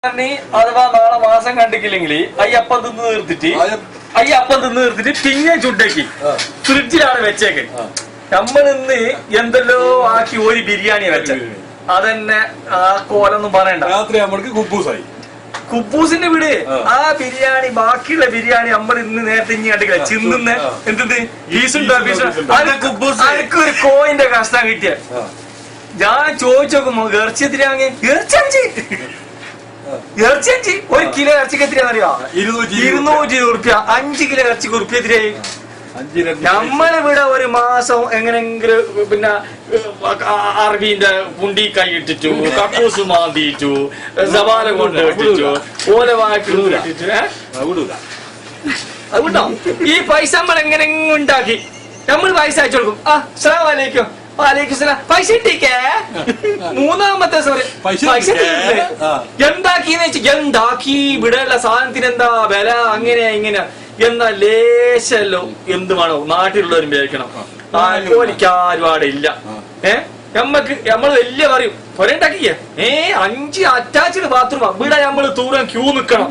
അഥവാ നാളെ മാസം കണ്ടിട്ടില്ലെങ്കിൽ അയ്യപ്പം തിന്ന് നിർത്തിട്ട് പിന്നെ ചുട്ടേക്ക് ഫ്രിഡ്ജിലാണ് വെച്ചേക്ക്. നമ്മളിന്ന് എന്തെല്ലോ ആക്കി ഒരു ബിരിയാണി വെച്ച അതന്നെ ആ കോലൊന്നും പറയണ്ട. രാത്രി നമ്മൾക്ക് കുബൂസായി. കുബൂസിന്റെ വീട് ആ ബിരിയാണി ബാക്കിയുള്ള ബിരിയാണി നമ്മൾ ഇന്ന് നേരത്തെ ഇനി കണ്ടില്ല ചിന്നുന്ന എന്ത് ഒരു കോയിന്റെ കഷ്ടം കിട്ടിയ ഞാൻ ചോദിച്ചോക്കുമ്പോ ഇറച്ചി എത്തിരാങ്ങി ഇറച്ചി ഒരു കിലോ ഇറച്ചിക്ക് എത്രയാണെന്നറിയോ? 220 5 കിലോ ഇറച്ചിക്ക് ഉറുപ്പ്യ എത്രയായി? നമ്മളിവിടെ ഒരു മാസം എങ്ങനെങ്കിലും പിന്നെ അറബീന്റെ പുണ്ടി കൈ ഇട്ടിട്ടു, കക്കൂസ് മാന്തിയിട്ടു, സവാല കൊണ്ട് ഇട്ടിട്ടു, ഓല അതുകൊണ്ടോ ഈ പൈസ നമ്മൾ എങ്ങനെങ്കിലും ഉണ്ടാക്കി നമ്മൾ പൈസ അയച്ചു കൊടുക്കും. അസ്സലാമു അലൈക്കും. പൈസ ഇട്ടേക്കേ. മൂന്നാമത്തെ പൈസ എന്താക്കിന്ന് വെച്ചാൽ എന്താക്കി ഇവിടെയുള്ള സാധനത്തിന് എന്താ വില അങ്ങനെ ഇങ്ങനെ എന്നാ ലേശല്ലോ എന്ത് വേണോ നാട്ടിലുള്ളവരും വിചാരിക്കണം. ജോലിക്കാരും അവിടെ ഇല്ല. നമ്മള് വലിയ പറയും പൊരണ്ടാക്കിയ 5 അറ്റാച്ച്ഡ് ബാത്റൂമാ ഇവിടെ നമ്മള് ദൂരം ക്യൂ നിക്കണം.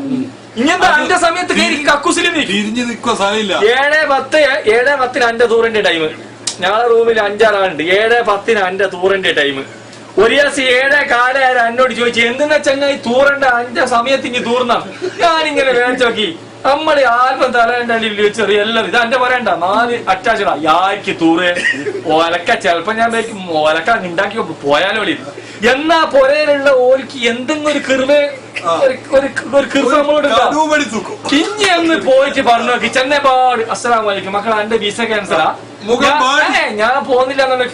ഇങ്ങനത്തെ അന്റെ സമയത്ത് കയറി കക്കൂസിൽ 7:10 അന്റെ ദൂരന്റെ ടൈം. ഞങ്ങളെ റൂമിൽ 5-6 ആളുണ്ട്. 7:10 അന്റെ തൂറിന്റെ ടൈം. ഒരു ദിവസം 7:15 എന്നോട് ചോദിച്ചു എന്തെന്നാ ചങ്ങായി തൂറണ്ട അന്റെ സമയത്ത് ഇനി തൂർന്ന. ഞാനിങ്ങനെ വേണിച്ചോക്കി നമ്മള് ആൽബം തലേന്റെ ചെറിയ എല്ലാവരും ഇത് എന്റെ പറയണ്ട 4 അറ്റാച്ചടാ യാക്ക് തൂറ് ഒലക്ക. ചെലപ്പോ ഞാൻ ഒലക്ക ഉണ്ടാക്കി പോയാലോ വിളി എന്നാ പൊരയിലുള്ള ഓലിക്ക് എന്തെങ്കിലും ഒരു കിർവ് നമ്മളോട് ഇനി ഒന്ന് പോയിട്ട് പറഞ്ഞു നോക്കി ചെന്നൈപാട് അസ്സലാമു അലൈക്കും മക്കളെ എന്റെ വിസ ക്യാൻസലാ ഞാൻ പോകുന്നില്ല എന്നുള്ള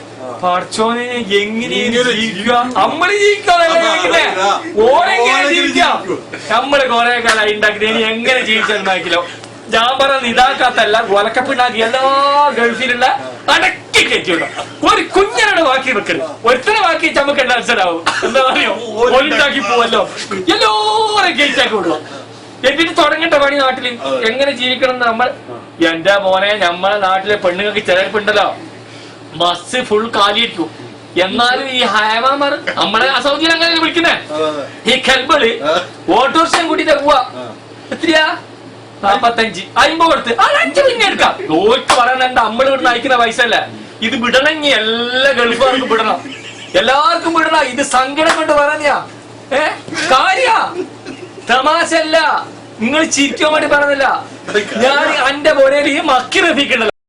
പഠിച്ചോനെ എങ്ങനെയാണ് ജീവിക്കുക. നമ്മള് ജീവിക്കാം നമ്മള് കൊറേ കാലം ഉണ്ടാക്കി ഇനി എങ്ങനെ ജീവിച്ചാൽ ഞാൻ പറഞ്ഞ ഇതാക്കാത്തല്ല ഒലക്കപ്പിണ്ടാക്കി എല്ലാ ഗൾഫിലുള്ള അടക്കി കയറ്റിയുണ്ടോ ഒരു കുഞ്ഞനോട് ബാക്കി വെക്കരുത്. ഒരുത്തനെ ബാക്കി നമുക്ക് മനസ്സിലാവും എന്താ പറയോ ഒലുണ്ടാക്കി പോവല്ലോ എല്ലാവരും കയറ്റാക്കുള്ളൂ. എന്നിട്ട് തുടങ്ങേണ്ട പണി നാട്ടില് എങ്ങനെ ജീവിക്കണം നമ്മൾ. എന്റെ മോനെ നമ്മളെ നാട്ടിലെ പെണ്ണുങ്ങൾക്ക് ചിലപ്പുണ്ടല്ലോ ബസ് ഫുൾ കാലിയിരിക്കും. എന്നാലും ഈ ഹയമാർ നമ്മളെ സൗദിയിൽ അങ്ങനെ വിളിക്കുന്നേ ഈ കൽബള് ഓട്ടോറിക്ഷം കൂട്ടിട്ട് പോവാ എത്രയാ 45 50 കൊടുത്ത് 5 പിന്നെ എടുക്കാം. ഓർക്ക് പറയണ നമ്മൾ ഇവിടുന്ന് അയക്കുന്ന പൈസ അല്ല ഇത് വിടണമെങ്കിൽ എല്ലാ ഗൾഫുകാർക്കും വിടണം എല്ലാവർക്കും വിടണം. ഇത് സങ്കടം കൊണ്ട് പറഞ്ഞാ കാര്യ തമാശല്ല. നിങ്ങൾ ചിരിക്കാൻ വേണ്ടി പറഞ്ഞില്ല. ഞാൻ എന്റെ പോലെ മക്കി റഫീക്കുണ്ടല്ലോ